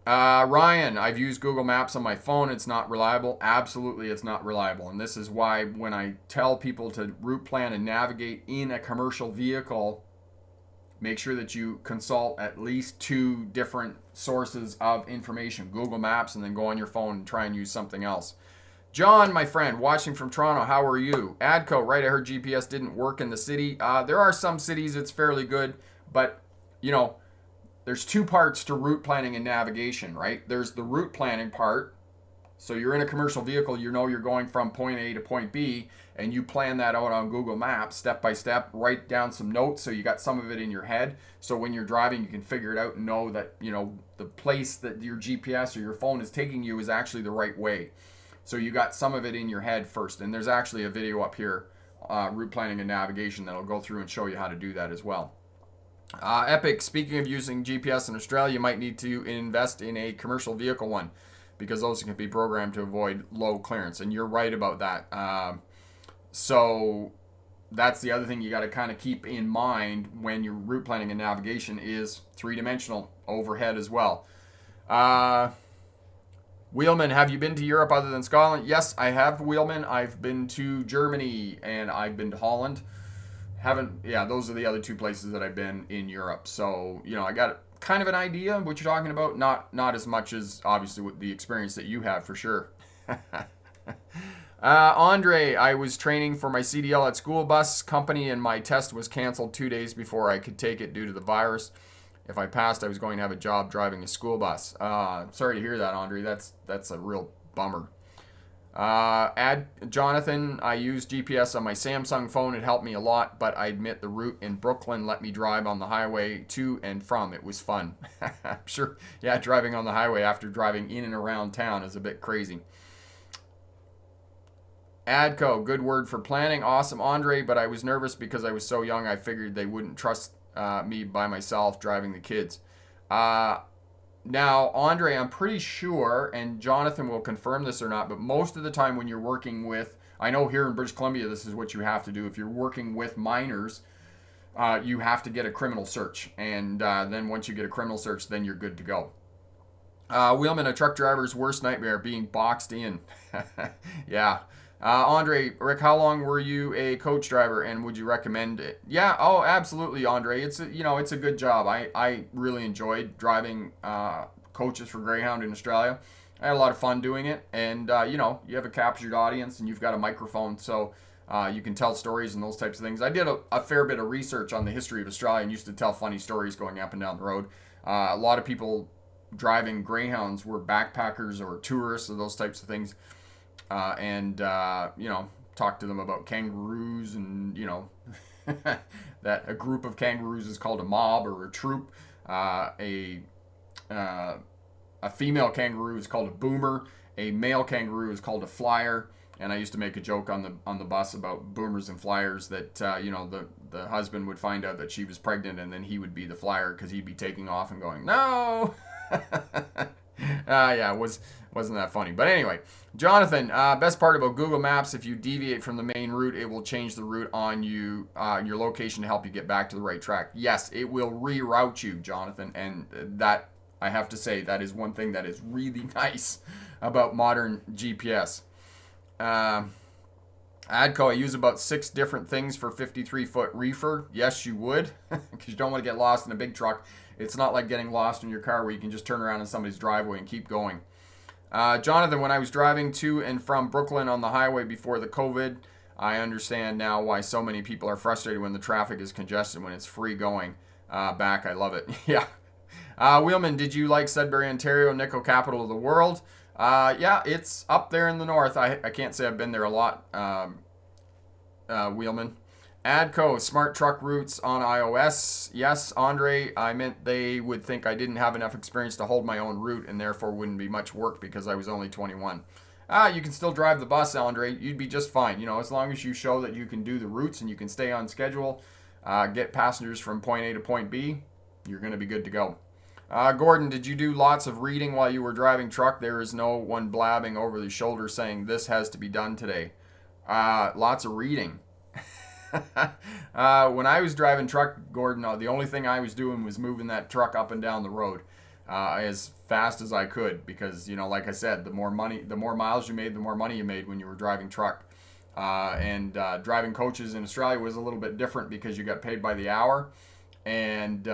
S1: Ryan, I've used Google Maps on my phone. It's not reliable. Absolutely, it's not reliable. And this is why when I tell people to route plan and navigate in a commercial vehicle make sure that you consult at least 2 different sources of information, Google Maps, and then go on your phone and try and use something else. John, my friend, watching from Toronto, how are you? Adco, right, I heard GPS didn't work in the city. There are some cities it's fairly good, but, you know, there's 2 parts to route planning and navigation, right? There's the route planning part. So you're in a commercial vehicle, you know you're going from point A to point B, and you plan that out on Google Maps step by step, write down some notes so you got some of it in your head. So when you're driving, you can figure it out and know that, you know, the place that your GPS or your phone is taking you is actually the right way. So you got some of it in your head first. And there's actually a video up here, route planning and navigation, that'll go through and show you how to do that as well. Epic, speaking of using GPS in Australia, you might need to invest in a commercial vehicle one, because those can be programmed to avoid low clearance. And you're right about that. So that's the other thing you got to kind of keep in mind when you're route planning and navigation is 3-dimensional overhead as well. Wheelman, have you been to Europe other than Scotland? Yes, I have, Wheelman. I've been to Germany and I've been to Holland. Those are the other 2 places that I've been in Europe. So, you know, I got kind of an idea of what you're talking about. Not as much as obviously with the experience that you have for sure. Andre, I was training for my CDL at school bus company and my test was canceled 2 days before I could take it due to the virus. If I passed, I was going to have a job driving a school bus. Sorry to hear that, Andre. That's a real bummer. Jonathan, I used GPS on my Samsung phone. It helped me a lot, but I admit the route in Brooklyn let me drive on the highway to and from. It was fun. I'm sure, yeah, driving on the highway after driving in and around town is a bit crazy. Adco, good word for planning. Awesome, Andre, but I was nervous because I was so young. I figured they wouldn't trust me by myself driving the kids. Now, Andre, I'm pretty sure, and Jonathan will confirm this or not, but most of the time when you're working with, I know here in British Columbia, this is what you have to do. If you're working with minors, you have to get a criminal search. And then once you get a criminal search, then you're good to go. Wheelman, a truck driver's worst nightmare, being boxed in. Yeah. Andre, Rick, how long were you a coach driver and would you recommend it? Yeah, oh, absolutely, Andre. It's a good job. I really enjoyed driving coaches for Greyhound in Australia. I had a lot of fun doing it, and you have a captured audience and you've got a microphone, so you can tell stories and those types of things. I did a fair bit of research on the history of Australia and used to tell funny stories going up and down the road. A lot of people driving Greyhounds were backpackers or tourists or those types of things. Talk to them about kangaroos and, that a group of kangaroos is called a mob or a troop. A female kangaroo is called a boomer. A male kangaroo is called a flyer. And I used to make a joke on the bus about boomers and flyers that, the husband would find out that she was pregnant and then he would be the flyer because he'd be taking off and going, no! Wasn't that funny. But anyway, Jonathan, best part about Google Maps, if you deviate from the main route, it will change the route on your location to help you get back to the right track. Yes, it will reroute you, Jonathan, and that, I have to say, that is one thing that is really nice about modern GPS. Adco, I use about 6 different things for 53-foot reefer. Yes, you would, because you don't want to get lost in a big truck. It's not like getting lost in your car where you can just turn around in somebody's driveway and keep going. Jonathan, when I was driving to and from Brooklyn on the highway before the COVID, I understand now why so many people are frustrated when the traffic is congested when it's free going back. I love it. Yeah. Wheelman, did you like Sudbury, Ontario, nickel capital of the world? Yeah, it's up there in the north. I can't say I've been there a lot, Wheelman. Adco, smart truck routes on iOS. Yes, Andre, I meant they would think I didn't have enough experience to hold my own route and therefore wouldn't be much work because I was only 21. You can still drive the bus, Andre. You'd be just fine. As long as you show that you can do the routes and you can stay on schedule, get passengers from point A to point B, you're going to be good to go. Gordon, did you do lots of reading while you were driving truck? There is no one blabbing over the shoulder saying this has to be done today. Lots of reading. When I was driving truck, Gordon, the only thing I was doing was moving that truck up and down the road as fast as I could because, like I said, the more miles you made, the more money you made when you were driving truck. And driving coaches in Australia was a little bit different because you got paid by the hour. And,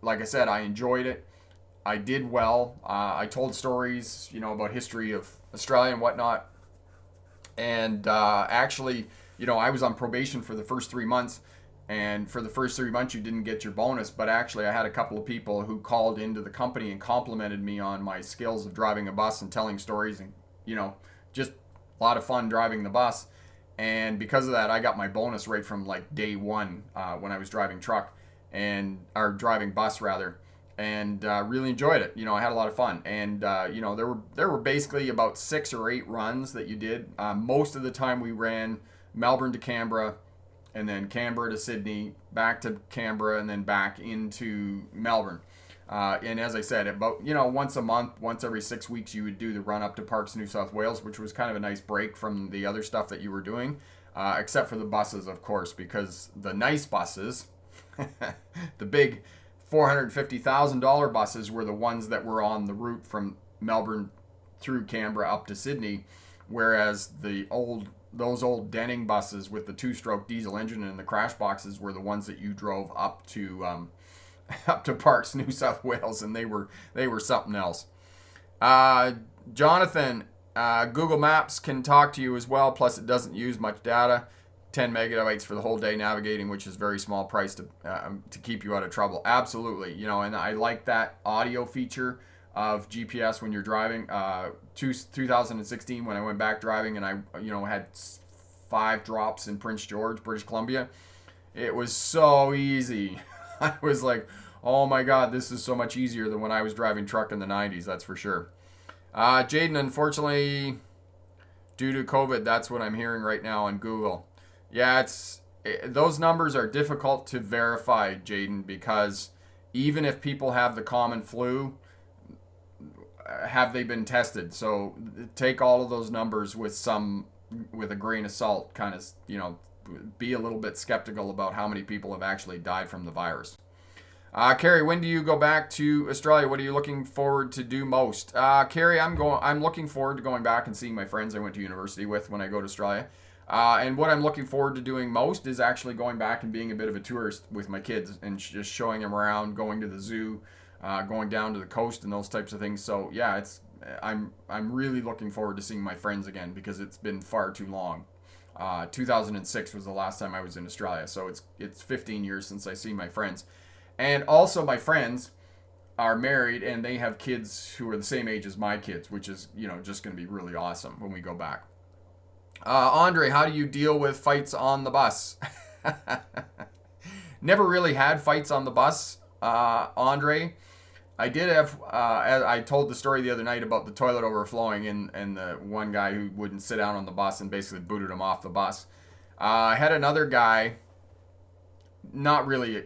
S1: like I said, I enjoyed it. I did well. I told stories, about history of Australia and whatnot. And actually, I was on probation for the first 3 months. And for the first 3 months, you didn't get your bonus. But actually, I had a couple of people who called into the company and complimented me on my skills of driving a bus and telling stories, and, just a lot of fun driving the bus. And because of that, I got my bonus right from like day one when I was driving truck or driving bus rather, and really enjoyed it. I had a lot of fun, and there were basically about 6 or 8 runs that you did. Most of the time, we ran Melbourne to Canberra, and then Canberra to Sydney, back to Canberra, and then back into Melbourne. And as I said, about once a month, once every 6 weeks, you would do the run up to Parks, New South Wales, which was kind of a nice break from the other stuff that you were doing, except for the buses, of course, because the nice buses, the big $450,000 buses, were the ones that were on the route from Melbourne through Canberra up to Sydney, whereas those old Denning buses with the 2-stroke diesel engine and the crash boxes were the ones that you drove up to Parks, New South Wales, and they were something else. Jonathan, Google Maps can talk to you as well. Plus, it doesn't use much data. 10 megabytes for the whole day navigating, which is a very small price to keep you out of trouble. Absolutely, and I like that audio feature of GPS when you're driving. 2016, when I went back driving, and I had 5 drops in Prince George, British Columbia. It was so easy. I was like, oh my God, this is so much easier than when I was driving truck in the 90s, that's for sure. Jaden, unfortunately, due to COVID, that's what I'm hearing right now on Google. Yeah, those numbers are difficult to verify, Jaden, because even if people have the common flu, have they been tested? So take all of those numbers with a grain of salt, kind of, be a little bit skeptical about how many people have actually died from the virus. Carrie, when do you go back to Australia? What are you looking forward to do most? Carrie, I'm looking forward to going back and seeing my friends I went to university with when I go to Australia. And what I'm looking forward to doing most is actually going back and being a bit of a tourist with my kids and just showing them around, going to the zoo, going down to the coast and those types of things. So yeah, I'm really looking forward to seeing my friends again because it's been far too long. 2006 was the last time I was in Australia, so it's 15 years since I seen my friends. And also my friends are married and they have kids who are the same age as my kids, which is, just going to be really awesome when we go back. Andre, how do you deal with fights on the bus? Never really had fights on the bus, Andre. I did have, I told the story the other night about the toilet overflowing and the one guy who wouldn't sit down on the bus and basically booted him off the bus. I had another guy, not really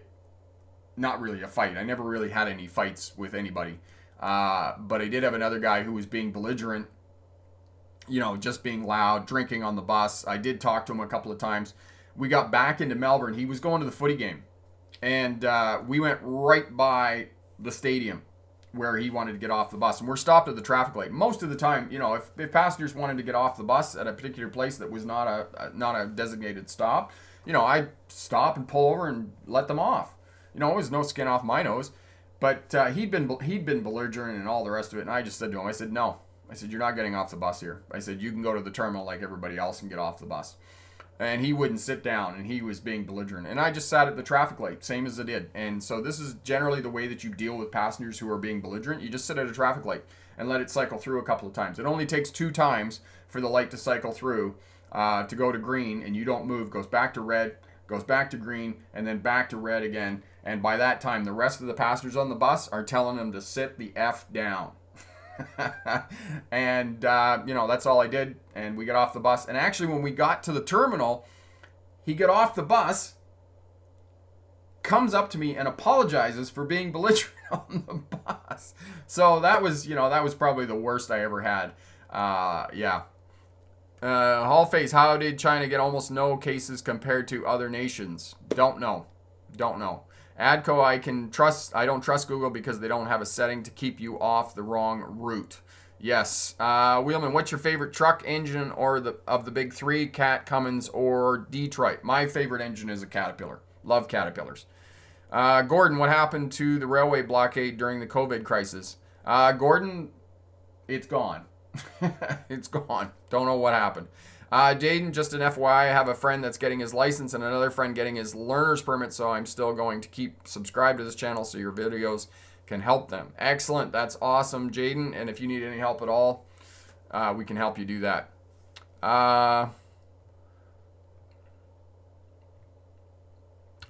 S1: a fight. I never really had any fights with anybody. But I did have another guy who was being belligerent, just being loud, drinking on the bus. I did talk to him a couple of times. We got back into Melbourne. He was going to the footy game. And we went right by the stadium where he wanted to get off the bus. And we're stopped at the traffic light. Most of the time, if passengers wanted to get off the bus at a particular place that was not a designated stop, I'd stop and pull over and let them off. It was no skin off my nose. But he'd been belligerent and all the rest of it. And I just said to him, I said, no. I said, you're not getting off the bus here. I said, you can go to the terminal like everybody else and get off the bus. And he wouldn't sit down, and he was being belligerent. And I just sat at the traffic light, same as I did. And so this is generally the way that you deal with passengers who are being belligerent. You just sit at a traffic light and let it cycle through a couple of times. It only takes 2 times for the light to cycle through to go to green, and you don't move. Goes back to red, goes back to green, and then back to red again. And by that time, the rest of the passengers on the bus are telling them to sit the F down. And, that's all I did. And we got off the bus. And actually, when we got to the terminal, he got off the bus, comes up to me and apologizes for being belligerent on the bus. So that was probably the worst I ever had. Yeah. Hall Face, how did China get almost no cases compared to other nations? Don't know. Adco, I don't trust Google because they don't have a setting to keep you off the wrong route. Yes. Wheelman, what's your favorite truck engine of the big 3, Cat, Cummins, or Detroit? My favorite engine is a Caterpillar. Love Caterpillars. Gordon, what happened to the railway blockade during the COVID crisis? Gordon, it's gone. It's gone. Don't know what happened. Jaden, just an FYI, I have a friend that's getting his license and another friend getting his learner's permit, so I'm still going to keep subscribed to this channel so your videos can help them. Excellent. That's awesome, Jaden. And if you need any help at all, we can help you do that.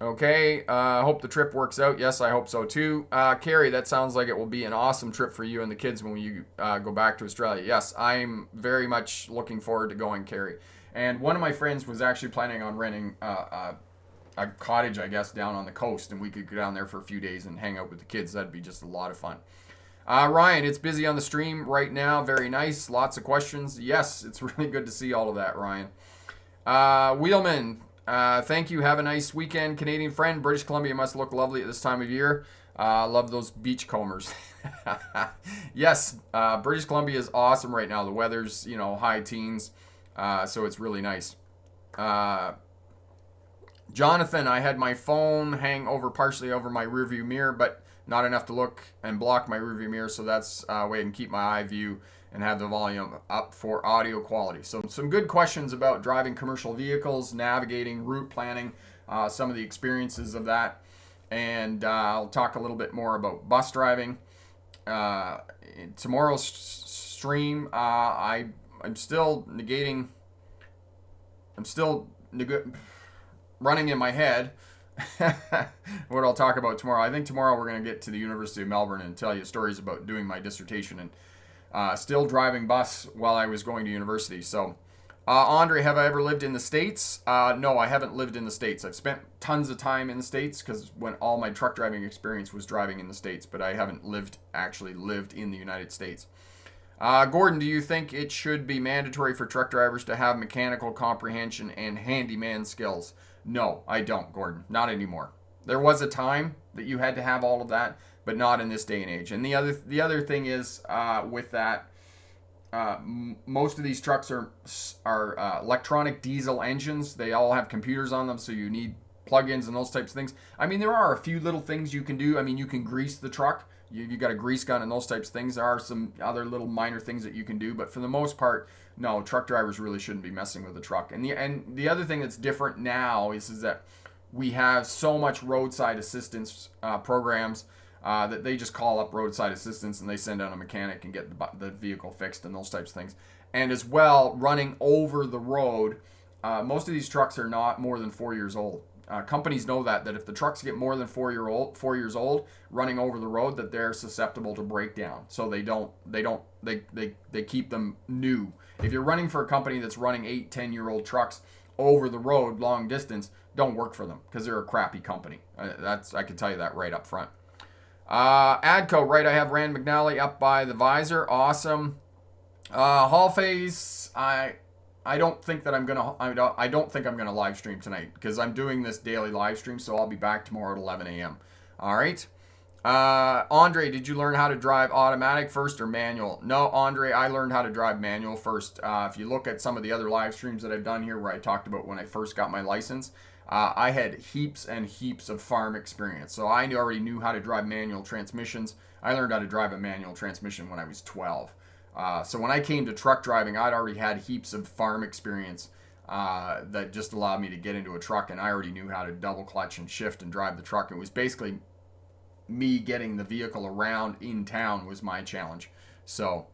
S1: Okay, hope the trip works out. Yes, I hope so too. Carrie, that sounds like it will be an awesome trip for you and the kids when you go back to Australia. Yes, I'm very much looking forward to going, Carrie. And one of my friends was actually planning on renting a cottage, I guess, down on the coast, and we could go down there for a few days and hang out with the kids. That'd be just a lot of fun. Ryan, it's busy on the stream right now. Very nice. Lots of questions. Yes, it's really good to see all of that, Ryan. Wheelman, thank you. Have a nice weekend, Canadian friend. British Columbia must look lovely at this time of year. Love those beach combers. Yes, British Columbia is awesome right now. The weather's, high teens, so it's really nice. Jonathan, I had my phone hang over partially over my rearview mirror, but not enough to look and block my rearview mirror, so that's a way I can keep my eye view and have the volume up for audio quality. So some good questions about driving commercial vehicles, navigating, route planning, some of the experiences of that. And I'll talk a little bit more about bus driving. In tomorrow's stream, I'm still running in my head what I'll talk about tomorrow. I think tomorrow we're going to get to the University of Melbourne and tell you stories about doing my dissertation and still driving bus while I was going to university. So, Andre, have I ever lived in the States? No, I haven't lived in the States. I've spent tons of time in the States because when all my truck driving experience was driving in the States, but I haven't actually lived in the United States. Gordon, do you think it should be mandatory for truck drivers to have mechanical comprehension and handyman skills? No, I don't, Gordon. Not anymore. There was a time that you had to have all of that, but not in this day and age. And the other thing is with that, most of these trucks are electronic diesel engines. They all have computers on them, so you need plugins and those types of things. I mean, there are a few little things you can do. I mean, you can grease the truck. You got a grease gun and those types of things. There are some other little minor things that you can do, but for the most part, no, truck drivers really shouldn't be messing with the truck. And the other thing that's different now is that we have so much roadside assistance programs that they just call up roadside assistance and they send out a mechanic and get the vehicle fixed and those types of things. And as well, running over the road, most of these trucks are not more than 4 years old. Companies know that if the trucks get more than 4 years old running over the road, that they're susceptible to breakdown. So they keep them new. If you're running for a company that's running 8-10-year-old trucks over the road long distance, don't work for them because they're a crappy company. I can tell you that right up front. Adco, right? I have Rand McNally up by the visor. Awesome. Hall phase. I don't think I'm gonna live stream tonight because I'm doing this daily live stream, so I'll be back tomorrow at 11 a.m. All right. Andre, did you learn how to drive automatic first or manual? No, Andre, I learned how to drive manual first. If you look at some of the other live streams that I've done here where I talked about when I first got my license, I had heaps and heaps of farm experience. So I already knew how to drive manual transmissions. I learned how to drive a manual transmission when I was 12. So when I came to truck driving, I'd already had heaps of farm experience that just allowed me to get into a truck, and I already knew how to double clutch and shift and drive the truck. It was basically me getting the vehicle around in town was my challenge. So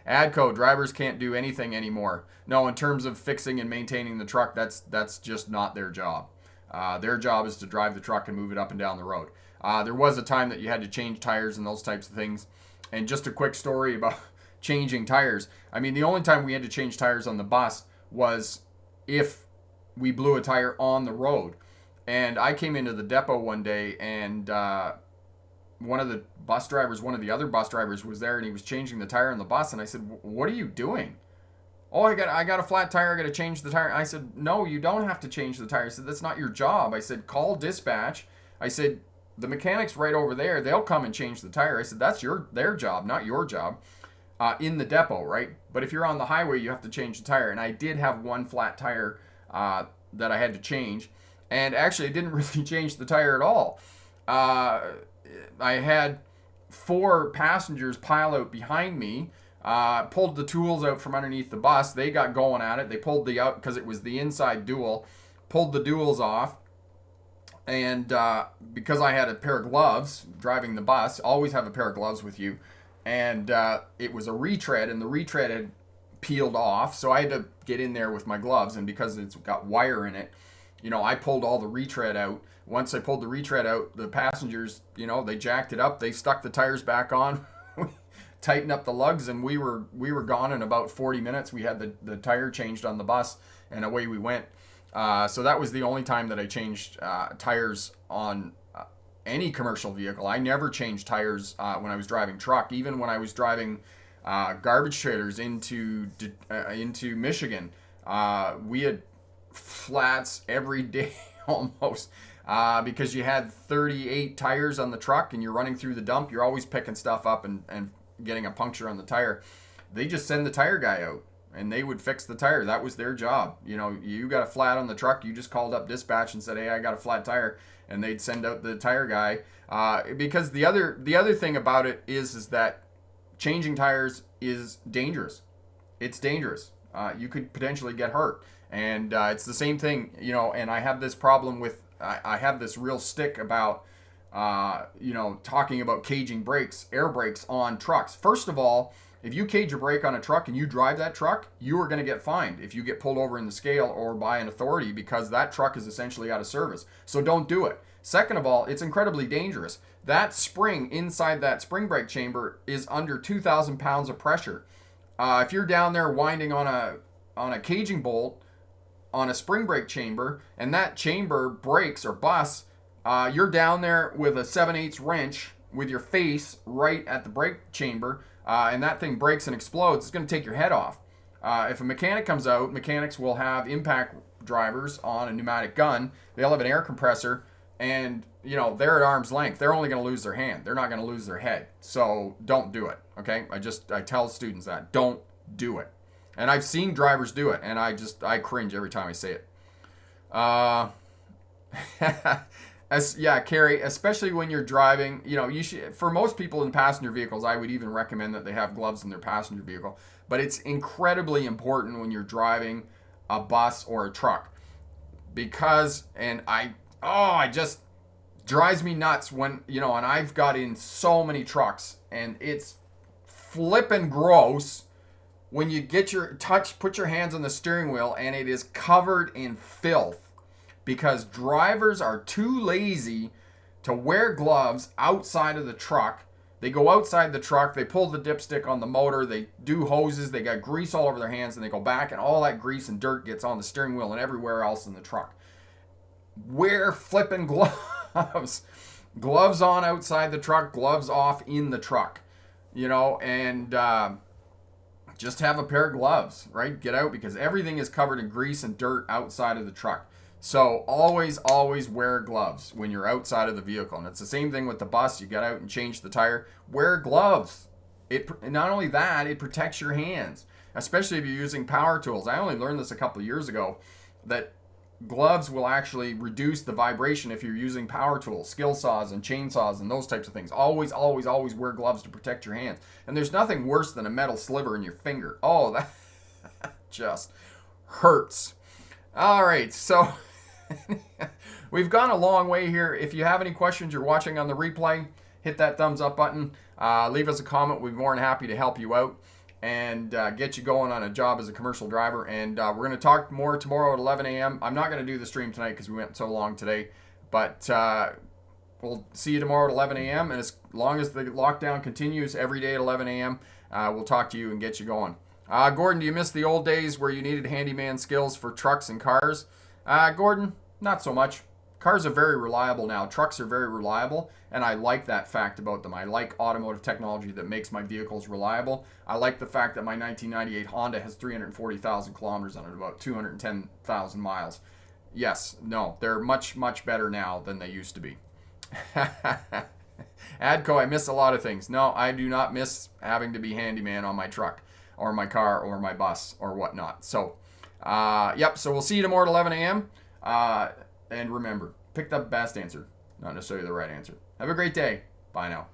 S1: Adco, drivers can't do anything anymore. No, in terms of fixing and maintaining the truck, that's just not their job. Their job is to drive the truck and move it up and down the road. There was a time that you had to change tires and those types of things. And just a quick story about changing tires. I mean, the only time we had to change tires on the bus was if we blew a tire on the road. And I came into the depot one day, and one of the other bus drivers was there, and he was changing the tire on the bus. And I said, "What are you doing?" "Oh, I got a flat tire. I got to change the tire." I said, "No, you don't have to change the tire." I said, "That's not your job." I said, "Call dispatch." I said, "The mechanic's right over there. They'll come and change the tire." I said, "That's their job, not your job." In the depot, right? But if you're on the highway, you have to change the tire. And I did have one flat tire that I had to change. And actually, it didn't really change the tire at all. Uh, I had 4 passengers pile out behind me, pulled the tools out from underneath the bus. They got going at it. They pulled the out because it was the inside dual, pulled the duals off. And because I had a pair of gloves driving the bus, always have a pair of gloves with you. And it was a retread, and the retread had peeled off. So I had to get in there with my gloves. And because it's got wire in it, I pulled all the retread out. Once I pulled the retread out, the passengers, they jacked it up. They stuck the tires back on, tightened up the lugs, and we were gone in about 40 minutes. We had the tire changed on the bus, and away we went. So that was the only time that I changed tires on any commercial vehicle. I never changed tires when I was driving truck. Even when I was driving garbage trailers into Michigan, we had flats every day almost because you had 38 tires on the truck and you're running through the dump. You're always picking stuff up and getting a puncture on the tire. They just send the tire guy out and they would fix the tire. That was their job. You got a flat on the truck, you just called up dispatch and said, hey, I got a flat tire, and they'd send out the tire guy. Because the other thing about it is that changing tires is dangerous. It's dangerous. You could potentially get hurt. And it's the same thing, and I have this problem with, I have this real stick about, talking about caging brakes, air brakes on trucks. First of all, if you cage a brake on a truck and you drive that truck, you are going to get fined if you get pulled over in the scale or by an authority, because that truck is essentially out of service. So don't do it. Second of all, it's incredibly dangerous. That spring inside that spring brake chamber is under 2,000 pounds of pressure. If you're down there winding on a caging bolt on a spring brake chamber and that chamber breaks or busts, you're down there with a 7/8 wrench with your face right at the brake chamber, and that thing breaks and explodes. It's going to take your head off. If a mechanic comes out, mechanics will have impact drivers on a pneumatic gun. They'll have an air compressor, and they're at arm's length. They're only going to lose their hand. They're not going to lose their head. So don't do it. Okay, I tell students that don't do it. And I've seen drivers do it, and I cringe every time I say it. Yeah, Carrie, especially when you're driving, you should, for most people in passenger vehicles, I would even recommend that they have gloves in their passenger vehicle. But it's incredibly important when you're driving a bus or a truck, because, and it just drives me nuts when, and I've got in so many trucks, and it's flippin' gross when you put your hands on the steering wheel and it is covered in filth, because drivers are too lazy to wear gloves outside of the truck. They go outside the truck, they pull the dipstick on the motor, they do hoses, they got grease all over their hands, and they go back, and all that grease and dirt gets on the steering wheel and everywhere else in the truck. Wear flipping gloves. Gloves on outside the truck, gloves off in the truck. And just have a pair of gloves, right? Get out, because everything is covered in grease and dirt outside of the truck. So always wear gloves when you're outside of the vehicle. And it's the same thing with the bus. You got out and changed the tire. Wear gloves. Not only that, it protects your hands, especially if you're using power tools. I only learned this a couple of years ago, that gloves will actually reduce the vibration if you're using power tools, skill saws and chainsaws and those types of things. Always wear gloves to protect your hands. And there's nothing worse than a metal sliver in your finger. Oh, that just hurts. All right, so we've gone a long way here. If you have any questions, you're watching on the replay, hit that thumbs up button. Leave us a comment. We'd be more than happy to help you out and get you going on a job as a commercial driver. And we're going to talk more tomorrow at 11 a.m. I'm not going to do the stream tonight because we went so long today. But we'll see you tomorrow at 11 a.m. And as long as the lockdown continues every day at 11 a.m., we'll talk to you and get you going. Gordon, do you miss the old days where you needed handyman skills for trucks and cars? Gordon, not so much. Cars are very reliable now. Trucks are very reliable, and I like that fact about them. I like automotive technology that makes my vehicles reliable. I like the fact that my 1998 Honda has 340,000 kilometers on it, about 210,000 miles. Yes, no, they're much, much better now than they used to be. Adco, I miss a lot of things. No, I do not miss having to be handyman on my truck or my car or my bus or whatnot. So, so we'll see you tomorrow at 11 a.m. And remember, pick the best answer, not necessarily the right answer. Have a great day. Bye now.